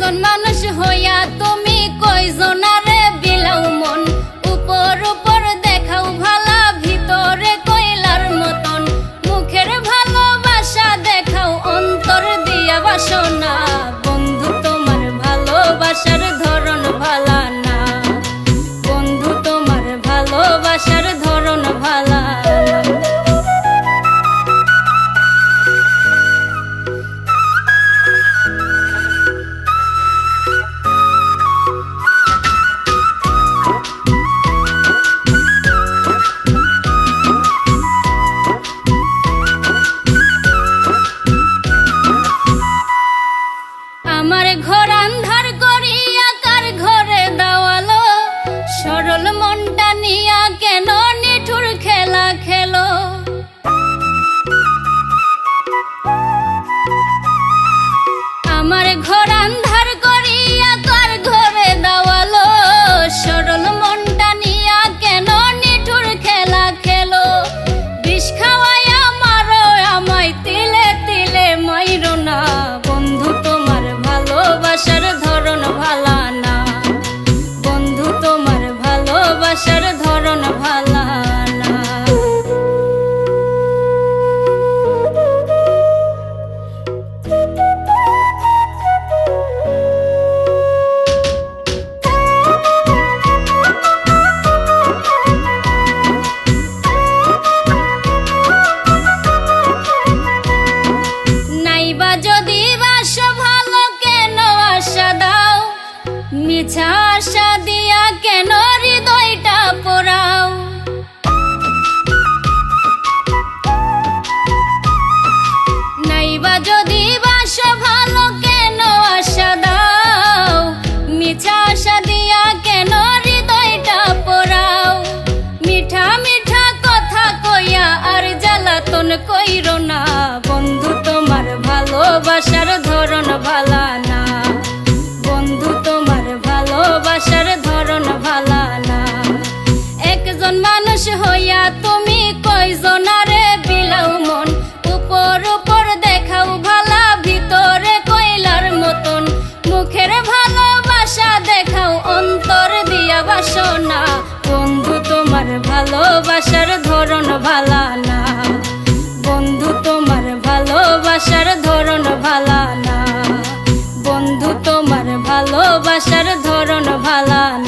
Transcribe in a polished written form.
একজন মানুষ হইয়া তুমি কয়জনারে বিলাও মন, উপর উপর দেখাও ভালা ভিতরে কয়লার মতন, মুখের ভালোবাসা দেখাও অন্তর দিয়া বাসনা। বন্ধু তোমার ভালোবাসার ধরন ভালা না, বন্ধু তোমার ভালোবাসার ধরন ভালা না। আমার ঘর আন্ধার করিয়া কার ঘরে দাওয়ালো, সরল মনটা নিয়া কেন নিঠুর খেলা খেলো। আমার ঘর আন্ধার করিয়া কার ঘরে দাওয়ালো, সরল মনটা নিয়া কেন নিঠুর খেলা খেলো। বিষ খাওয়াইয়া মারো আমায় তিলে তিলে মাইরো না, বন্ধু তোমার ভালোবাসার ধরন ভালা না, বন্ধু তোমার ভালোবাসার ধরন ভালা না। নাইবা যদি বাসো ভালো কেন আশা দাও, মিছা আশা দিয়া কেন হৃদয়টা পোড়াও। নাইবা যদি বাসো ভালো কেন আশা দাও, মিছা আশা দিয়া কেন হৃদয়টা পোড়াও। মিঠা মিঠা কথা কইয়া আর জ্বালাতন কইরো না, বন্ধু তোমার ভালোবাসার ধরন ভালা না, বন্ধু তোমার ভালোবাসার ধরন ভালা না। একজন মানুষ হইয়া তুমি কয়জনারে বিলাও মন, উপর উপর দেখাও ভালা ভিতরে কয়লার মতন, মুখের ভালোবাসা দেখাও অন্তর দিয়া বাসনা। বন্ধু তোমার ভালোবাসার ধরন ভালা না, বন্ধু তোমার ভালোবাসার ধরন ভালা না, বন্ধু তোমার ভালোবাসার ধরন ভালা না।